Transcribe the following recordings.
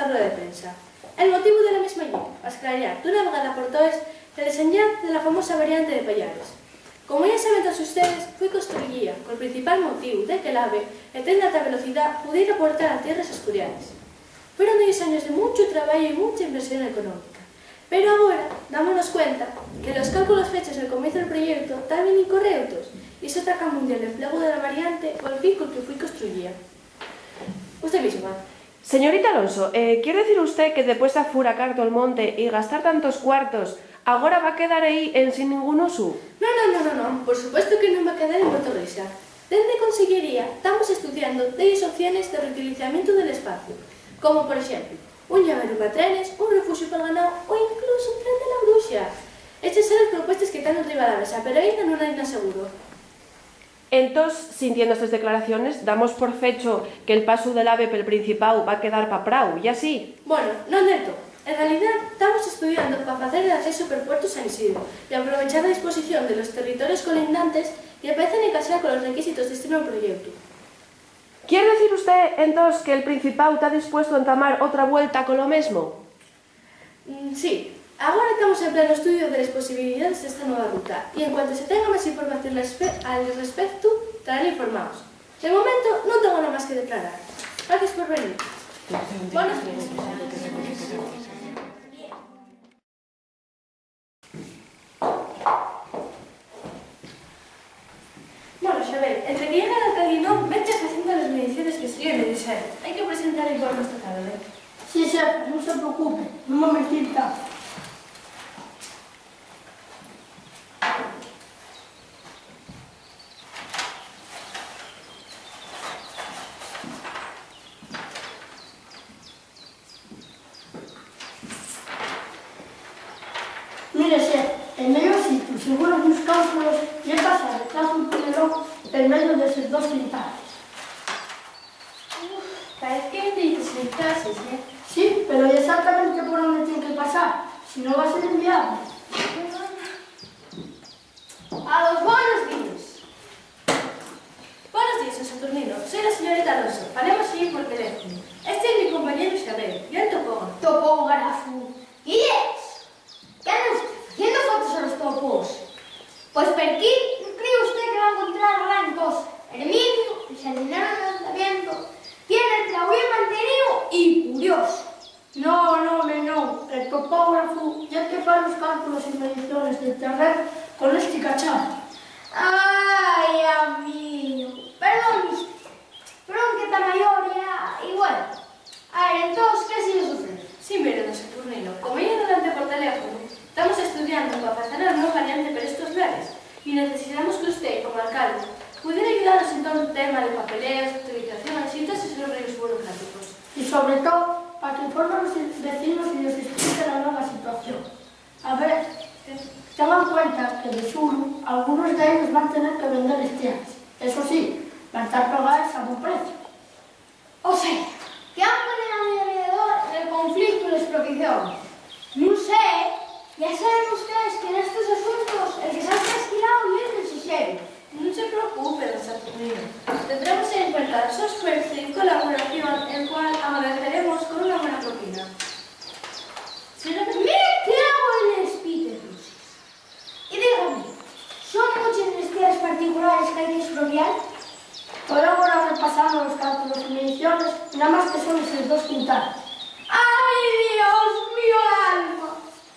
esta rueda de prensa. El motivo de la misma allí, esclarear d'una vegada por todas el desenllace de la famosa variante de Pallares. Como ya saben todos ustedes, fue construida con el principal motivo de que el AVE, el tren de alta velocidad, pudiera aportar a tierras asturianas. Fueron 10 años de mucho trabajo y mucha inversión económica. Pero ahora, dámonos cuenta que los cálculos fechos al comienzo del proyecto estaban incorrectos y se ataca mundial el empleo de la variante o el fin con que fue construida. Usted misma. Señorita Alonso, ¿quiere decir usted que después de furacar todo el monte y gastar tantos cuartos, ahora va a quedar ahí en sin ningún uso? No, por supuesto que no va a quedar en Puerto Risa. Desde Consellería estamos estudiando 10 opciones de reutilizamiento del espacio, como por ejemplo, un llavero para trenes, un refugio para el ganado o incluso un tren de la bruxa. Estas son las propuestas que están arriba de la mesa, pero ainda no hay nada seguro. Entonces, sintiendo estas declaraciones, damos por fecho que el paso del AVE pel Principado va a quedar pa prau, ¿y así? Bueno, non del todo. En realidad, estamos estudiando para hacer el acceso por Puerto San Isidro y aprovechar la disposición de los territorios colindantes y empezar a encajar con los requisitos de este nuevo proyecto. ¿Quiere decir usted, entonces, que el Principado está dispuesto a entamar otra vuelta con lo mismo? Sí. Ahora estamos en pleno estudio de las posibilidades de esta nueva ruta y en cuanto se tenga más información al respecto, estarán informados. De momento, no tengo nada más que declarar. Gracias por venir. Buenos días. Bueno, Xabel, entre que llega el alcalde y no, vete haciendo las mediciones que siguen necesarias. Hay que presentar el informe esta tarde. Sí, chef, no se preocupe. Un momentito. Mire, chef, en medio sitio, según mis cálculos, ya pasa de plazo un pinelón en medio de esos 2 quintales. Parece que te dices en clases, ¿eh? Sí, pero exactamente por dónde tiene que pasar, si no va a ser inviable. A los buenos días. Buenos días, San Saturnino. Soy la señorita Alonso. Hablemos allí por teléfono. Este es mi compañero Xabel. Yo el topógrafo. Topó, garafo. ¿Y es? ¿Qué andas haciendo fotos a los topos? Pues per aquí, ¿cree usted que va a encontrar blancos? Herminio, el sardinero de lanzamiento, tiene el clavo bien mantenido y curioso. No. El topógrafo ya que fa los cálculos y mediciones del terreno con este cacharro. Ay, amigo. Perdón, mister. Perdón que está mayor ya. Y bueno. A ver, entonces, ¿qué sigue sucediendo? Sí, mire, don Saturnino. Como ya delante por teléfono, estamos estudiando para hacer una nueva variante para estos lares y necesitamos que usted, como alcalde, pudiera ayudarnos en todo el tema de papeleos, utilizaciones y todos esos rollos burocráticos. Y sobre todo, para que informen a los vecinos y les explique la nueva situación. A ver, tengan en cuenta que de Suru, algunos de ellos van a tener que vender este año. Eso sí, van a estar pagados a buen precio. O sea, que han ponido a mi alrededor el conflicto y la expropiación. No sé, ya saben ustedes que en estos asuntos el que se ha trasquilado es el sisero. No se preocupe, don Saturnino. Tendremos en cuenta su esfuerzo y colaboración, el cual agradeceremos con una buena propina. Mire qué hago en el Peter Lucis. Y dígame, ¿son muchas las tierras particulares que hay que expropiar? Podemos ahora repasando los cálculos y mediciones, nada más que son esos 2 quintales. ¡Ay, Dios mío, alma!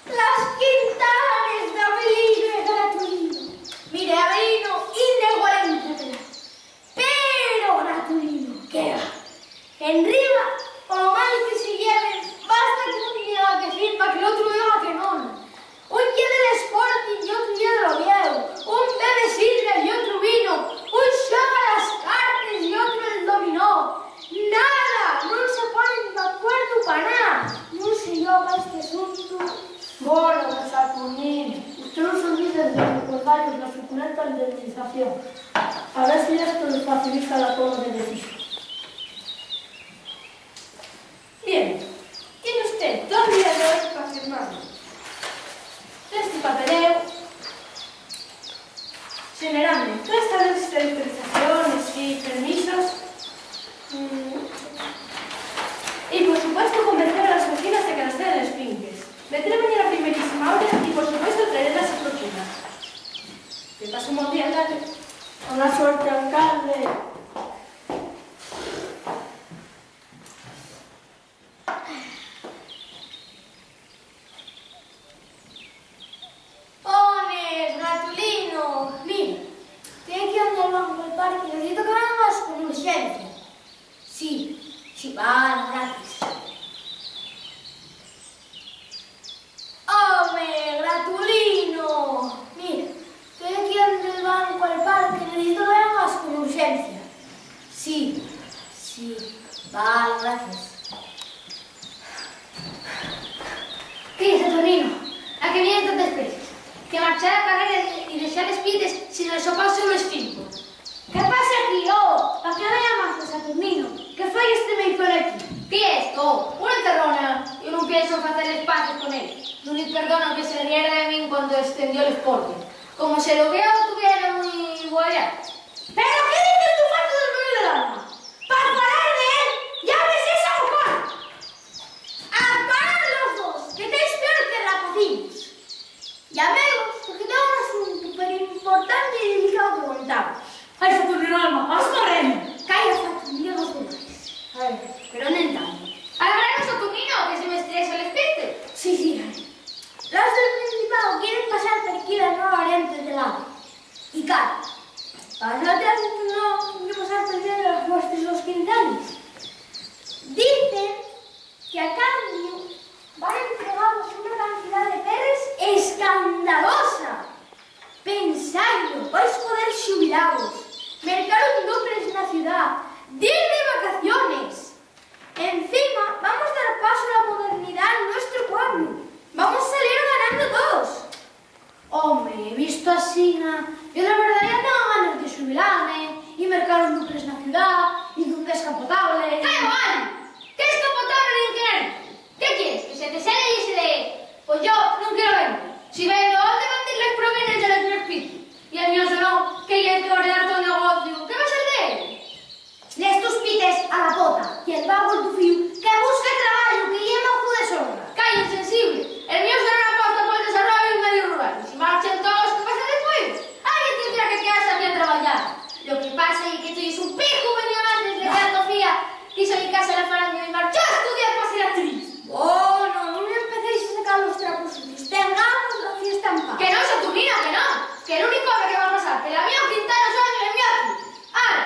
Las quintales de Avelino y Gratulino. Mire, Avelino, inde 40 pero Gratulino, ¿qué va? En Riva, como mal que se lleven, basta que uno diga que sí, para que el otro diga que no. Un día del Sporting y otro día del Oviedo. Un té de sidra y otro vino. Un show a las cartas y otro del dominó. Nada, no se ponen de acuerdo para nada. No se lleva este asunto. Bueno, don Saturnino, usted no se olvide de recordarles la suculenta indemnización. A ver si esto les facilita la toma de decisión. Bien, tiene usted todo el día de hoy para firmarlo. Este papeleo, generando todas estas autorizaciones y permisos y por supuesto convencer Pas un bon dia, alcalde. Buena suerte, alcalde. Homes, Ratulino. Mira, estoy aquí ando al banco del parque y necesito que vengas con urgencia. Sí, vale, gracias. Home, Ratulino. Mira, estoy aquí ando al banco del parque y necesito que vengas con urgencia. Sí, vale, gracias. ¿Qué es, Saturnino? ¿A qué vienen tantas prisas? Que marchar a carrera y dejar espites sin el sopar solo es finco. ¿Qué pasa aquí, oh? ¿Para qué me llamaste, Saturnino? ¿Qué fue este me hizo aquí? ¿Qué es esto? Una enterrona. Yo no pienso hacer espacios con él. No le perdono que se riera de mí cuando extendió el esporte. Como se lo veo, tuviera muy guayá. ¿Pero qué dices tú, falso del ruido del alma? ¿Para parar de él? ¿Ya ves esa boca? ¡A parar los dos! ¡Que estáis peor que rapacinos! Llamemos, porque tengo un asunto súper importante y delicado que contaros. Ay, Saturnino Alma, haz correndo. Calla, Saturnino, los demás. A ver, pero no entiendo. ¿Hablaremos Saturnino que se me estresa el espíritu? Sí, los del Principado quieren pasar por aquí las nuevas variantes del agua. Y claro, para nosotros no hay que pasar por aquí de los quintales. Dicen que a cambio van a entregarnos una cantidad de perres escandalosa. Pensadlo, vais a poder jubilaros, mercar un duplex en la ciudad, 10 de vacaciones. Encima, vamos a dar paso a la modernidad en nuestro pueblo. Vamos a salir ganando todos. Hombre, visto así, yo la verdad ya tengo ganas de jubilarme y mercar un duplex en la ciudad y de un descapotable. ¡Cállate, mal! ¿Qué es capotable ni querer? ¿Qué quieres? ¿Que se te sale y se dé? Pues yo no quiero verlo. Si vendo, has de vender las provenes de la señora Espíritu. Y el mío no, que ya hay que ordenar todo el negocio. ¿Qué va a ser de él? Les tus pites a la pota y el vago tu fiu que busque trabajo, que lleva ojo de sobra. ¡Calla, insensible! El mío será una apuesta por el desarrollo del medio rural. Y si marchen todos, ¿qué pasa después? Alguien tendrá que quedarse aquí a trabajar. Lo que pasa es que tú eres un pijo venido antes de que Sofía quiso mi casa a la farándula y marchó a estudiar para ser actriz. Bueno, no me empecéis a sacar los trapos sucios. Tengamos la fiesta en paz. Que no, Saturnino, que no. Que el único hombre que va a pasar, que la mía Quintana son el mío aquí. Ahora,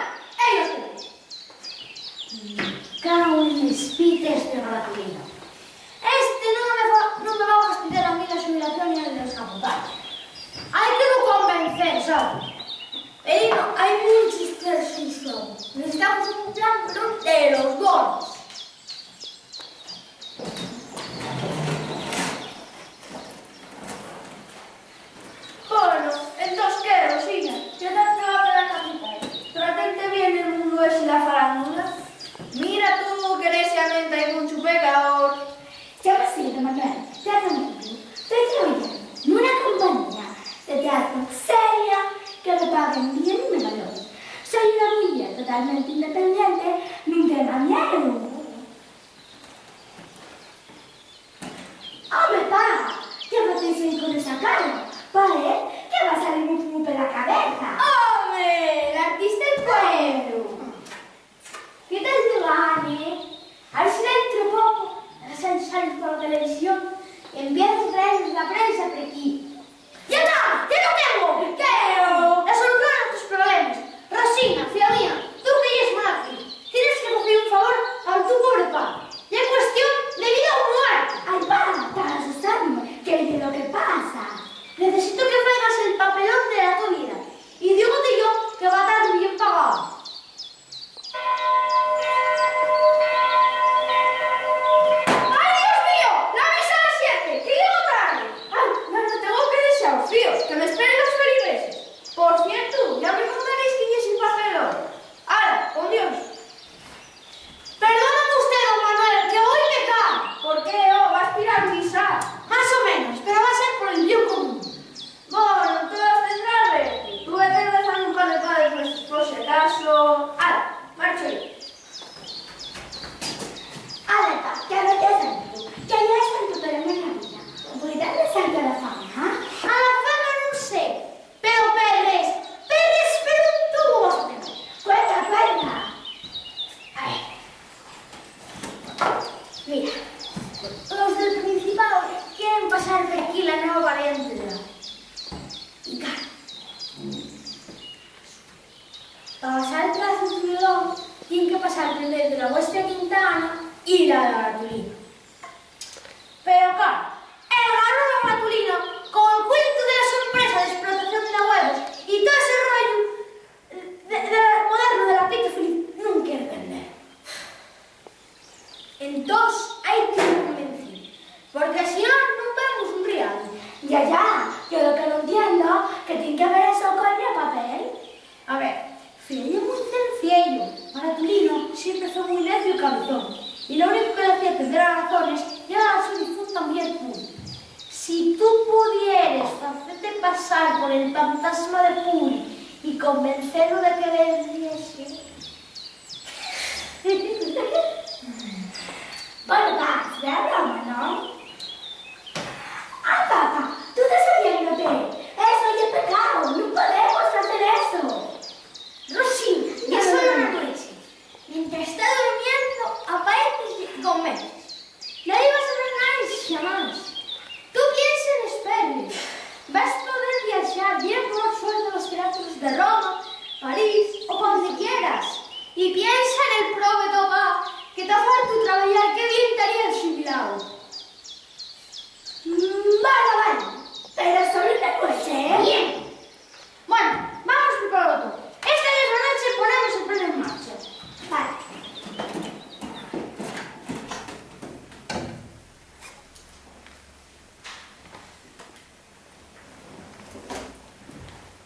ellos tienen. Cago en mis pites de Ratulino. Este no me va a fastidiar a mí la jubilación ni el descapotaje. Hay que lo convencer, ¿sabes? Pero hay muchos persuasores. Necesitamos un plan pero de los bonos. Bueno, entonces qué, Rosina, ¿qué tal te va a la capital? ¿Trataste bien el mundo ese y la farándula? Mira tú que neciamente hay mucho pecador. Ya me sigue, Manuel. Ya tranquilo. Estoy trabajando en una compañía de teatro seria que me paguen bien y me valoren. Soy una mujer totalmente independiente, ni de manera. ¡Hombre, pa! ¿Qué vas a decir con esa cara? ¿Vale? ¿Qué va a salir un fumo de la cabeza? ¡Hombre! ¡La artista del pueblo! ¿Qué tal te gane? A ver si dentro de poco sales por la televisión y empiezas a traernos la prensa por aquí. ¡Ya está! ¡Ya lo tengo! ¿Qué? La solución a tus problemas. Rosina, filla mía, tú que eres madre, tienes que hacer un favor a tu pobre padre. Y es cuestión de vida o muerte. Ay, para, estás asustándome. ¿Qué es lo que pasa? Necesito que traigas el papelón de la tu vida. Y dígote yo que va a estar bien pagado. ¡Ay, Dios mío! ¡La mesa a las 7! ¡Que llego tarde! Ay, bueno, tengo que desearos, fíos, que me esperen los feligreses. Por cierto, ya me contaréis quién es el papelón. Ahora, con Dios. Perdóname usted, don Manuel, que hoy me cae. ¿Por qué? ¿Va a aspirar misa? Más o menos, pero va a ser por el bien común. Bueno, todas tendrás ver. Tuve que rezar un par de padres nuestros por si acaso. Ahora, marcho yo. Alerta, que a veces santo, que ya es santo, pero no en la vida. ¿Puede darle santo a la fama? A la fama no sé, pero perres, habitación, tienen que pasar primero de la vuestra Quintana y la de Gratulino. Pero claro, el garrón Gratulino, con el cuento de la sorpresa de explotación de huevos y todo ese rollo moderno de la pita feliz, non quere vender. Entonces hai que ir convencido, porque si no, non vemos un real. Ya, yo lo que no entiendo que tiene que ver eso con el papel. A ver, Fiello es muy sencillo. Gratulino siempre fue muy necio y cabezón. Y lo único que le hacía perder las razones era a su difunta mujer Puri. Si tú pudieras hacerte pasar por el fantasma de Puri y convencerlo de que vendiese... Bueno, va, de broma, ¿no? Ah, papá, tú estás oyéndote. Eso es pecado, no podemos hacer eso. Rosina, ya solo una noche. Mientras está durmiendo, apareces y convences. Nadie va a saber nada más. Tú piensa en Esperles. Vas a poder viajar bien por los suelos de los teatros de Roma, París o donde quieras. Y piensa en el prove Tomás, que te farto trabajar, que bien estaría el jubilado. Vale, pero solo una noche, ¿eh? Bien. Bueno, vamos a prepararlo todo. Esta misma noche ponemos el plan en marcha. Vale.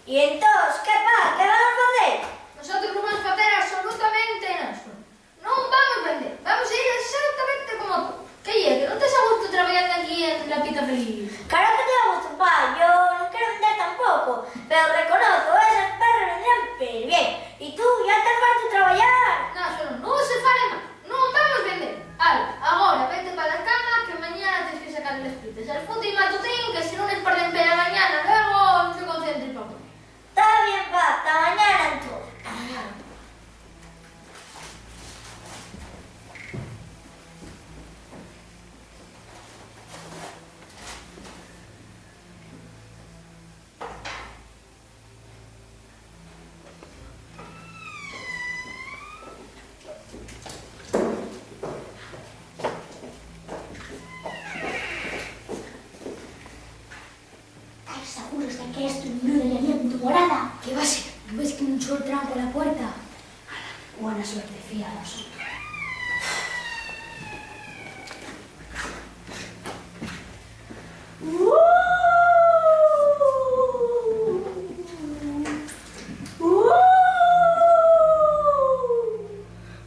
Y entonces, ¿qué pasa? ¿Qué vamos a hacer? Nosotros no vamos a hacer absolutamente nada. No vamos a vender. Vamos a ir exactamente como tú. ¿Qué es? ¿Que no te has gusto trabajando aquí en la Pita Feliz? Claro que te gusto, pa. Yo no quiero vender tampoco, pero reconozco, esos perros vendrán pero bien. Y tú, ya te falta trabajar. No, solo no se fale más. No vamos a vender. Ahora vete para la cama, que mañana tienes que sacar las pitas al punto y matutín, que si no les parten pela mañana, luego no se concentre el papá. Está bien, pa. Hasta mañana, entonces. Hasta mañana. ¿Estás seguros de que esto no debería en tu morada? ¿Qué va a ser? ¿No ves que me echó el tranco a la puerta? Buena suerte, fía a nosotros.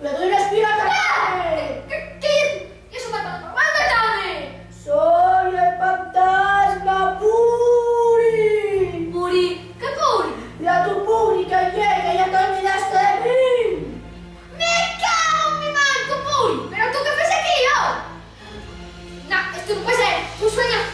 ¡Le doy una espirata! ¿Qué? ¿Y eso me pasa? ¡Mándame! ¡Soy el fantasma Puri! Puri, ¿qué Puri? ¡La tu Puri que llega, ya te olvidaste de mí! ¡Me cago en mi manco, Puri! ¿Pero tú qué haces aquí, yo? No, esto no puede ser. Tú sueñas.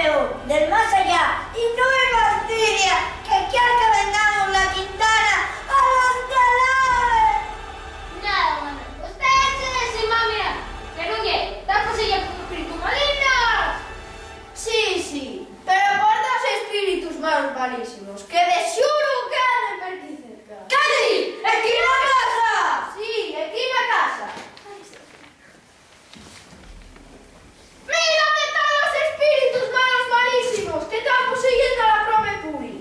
dinero del más allá y no me fastidia que quiera que vendamos la Quintana a los calores. Nada, Manuel. Usted se mamia. Que non lle. Dá posella con espíritu malignos. Sí, pero por dos espíritus malos malísimos, que de xuro que han de perder cerca. Casi! ¡Aquí na casa! Sí, aquí na casa. Mira onde están los espíritus malos malísimos que están poseyendo a la Prome Puri.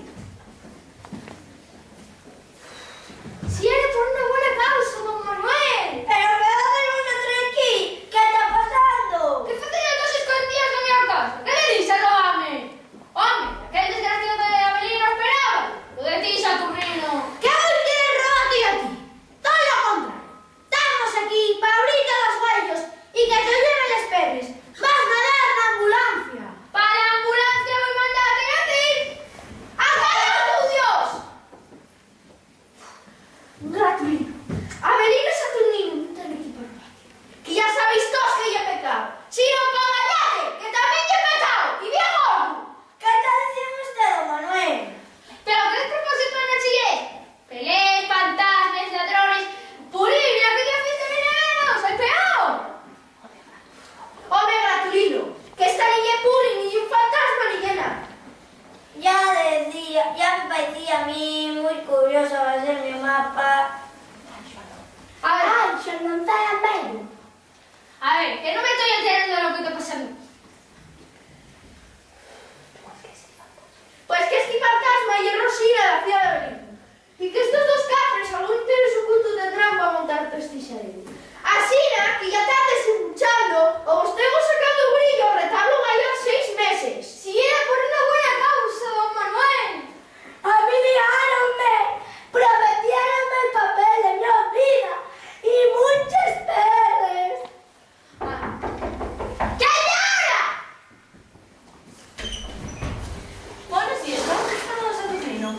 Si era por una buena causa, don Manuel. Pero que dónde nos meter aquí? ¿Qué está pasando? Que facían dos escondidas na miña casa? Que le dís ao home? Home, aquel desgraciado de Avelino esperaba. O de ti, Saturnino. ¿Qué os quieren robarte a ti? Todo lo contrario. Estamos aquí para abrirte los huellos y que te lleven los perres. Vas a dar la ambulancia. Para la ambulancia voy a mandarte a ti. ¡Acá tu Dios! Gratuito. Avelino y Saturnino no tienen que por que ya sabéis todos que yo he pecado. Si no pagallate, que también yo he pecado. Y bien gordo. ¿Qué está diciendo usted, don Manuel? Pero ¿qué despropósito en el chile? Pelés, fantasmas, ladrones. Purín, mira que día fuiste menos, el peor. Hombre, Gratulino, que esta ni es puri, ni un fantasma, ni que nada. Ya me parecía a mí muy curioso hacer mi mapa. A ver, Ai, xa non está a medio. a ver, que no me estoy enterando de lo que te pasa a mí. Pues que este fantasma y el Rosina de la ciudad de Avelino. Y que estos dos cafres algún interés oculto tendrán para montar prestigiadero. Así, que ya tardes escuchando, o os tengo sacando brillo o retablo mayor 6 meses. Si era por una buena causa, don Manuel. A mí diáronme, prometieronme el papel de mi vida y muchos perres. ¡Que llora! Bueno, sí, estamos buscando a Saturnino.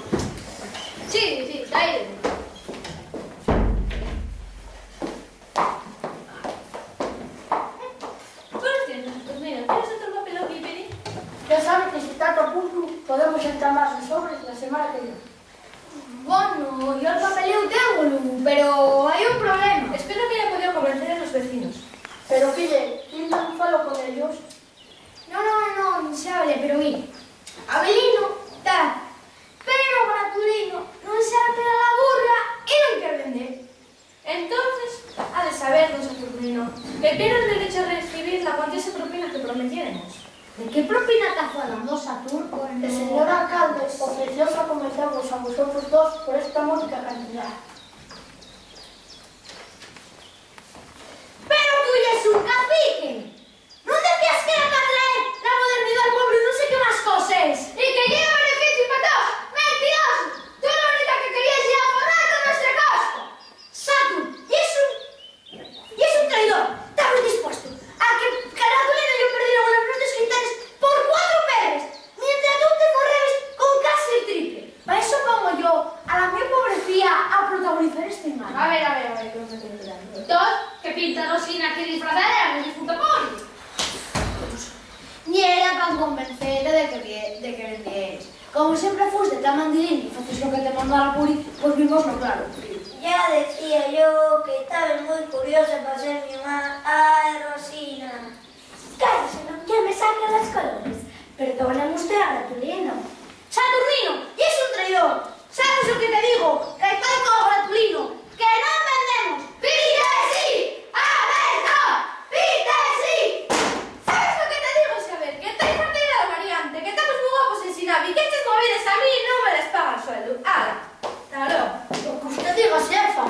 Sí, está ahí. Buenos días, Saturnino. ¿Tienes otro papel aquí, Peri? Ya saben que si está a punto, podemos entrar más de sobres la semana que viene. Bueno, yo el papeleo tengo, pero hay un problema. Espero que haya podido convencer a los vecinos. Pero pille, ¿tienes un falo con ellos? No se hable, pero mire, Avelino está, pero Gratulino non se apela la burra y non quer vender. Entonces, ha de saber, don Saturnino, que tiene el derecho a recibir la cuantiosa propina que prometiéramos. ¿De qué propina está falando, Saturno? El señor alcalde ofreció acometernos a vosotros dos por esta módica cantidad. ¡Pero tú ya es un cacique! ¿No decías que era para traer la modernidad al pueblo y no sé qué más cosas? ¡Y que lleva beneficio para todos! ¡Mentiroso! Tú lo único que querías era forrar con nuestra costa. Saturn, y es un traidor. Estamos dispuestos a que Gratulino y yo perdiéramos las nuestras quintanas por 4 perres, mientras tú te corres con casi el triple. Para eso pongo yo a la mi pobrecía a protagonizar este mal. A ver, que no se estoy enterando. Dos, que pinta Rosina que disfrazada era mi difunto Poli. Ni era para convencerte de que vendieres. Como siempre fuiste tan mandilín y haces lo que te mandara Puri, pues vimoslo claro. Ya decía yo que estabas muy curiosa para ser mi mamá. Ay, Rosina. Cállese, no que me saquen los colores. Perdóname usted a Gratulino. Saturnino, y es un traidor. ¿Sabes lo que te digo? Que estoy con Gratulino, que no vendemos. ¡Pide sí! ¡A ver, no! ¡Pide sí! ¿Sabes lo que te digo, Isabel? Que estoy partida de variante, que estamos muy guapos en Sinavi, que estas movidas a mí no me les pagan sueldo. ¡Hala! ¡Claro! Lo que usted diga, jefa.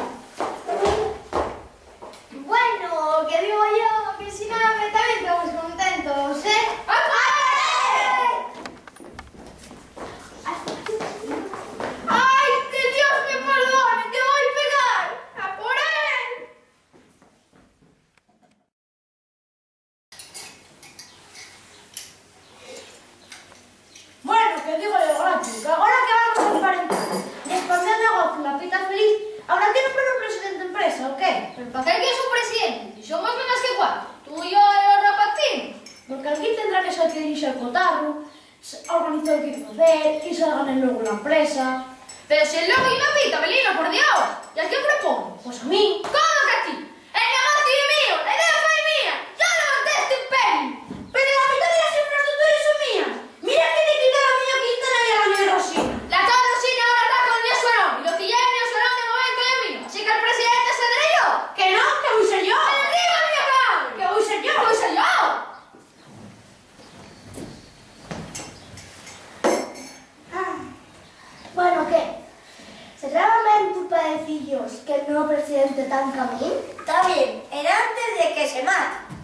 Bueno, que digo yo que en Sinavi también estamos contentos, ¿eh? ¡Ay, que Dios me perdone, que voy a pegar! ¡A por él! Bueno, que digo yo, gratis, que ahora que vamos a emparentar y expandir el negocio La Pita Feliz, ¿ahora tiene para un presidente de empresa o qué? ¿Pero para qué quieres un presidente? Si somos menos que 4. Tú y yo y los repartimos. Porque alguien tendrá que ser que dirige el cotarro organizar o que hai que facer, que salgan el logo na empresa. Pero si el lobo y no pita, Belino, por Dios. ¿Y a quién propone? Pois a mí. ¿Cómo que a ti? El negocio es mío, la idea fue mía. Yo levanté este imperio. Pero la mitad de las infraestructuras son mías. Mira que te quitó la miña Quintana y la miña Rosina. La Torre Rosina ahora está con el mío Suerón. Y lo que lleve el mío Suerón de momento es mío. Así que el presidente seré yo. Que no, que voy a ser yo. ¡Arriba, mío, cabrón! Que voy a ser yo. ¡Que voy a ser yo! Bueno, ¿qué? ¿Se realmente para decillos que el nuevo presidente tan camín? Está bien, era antes de que se mate.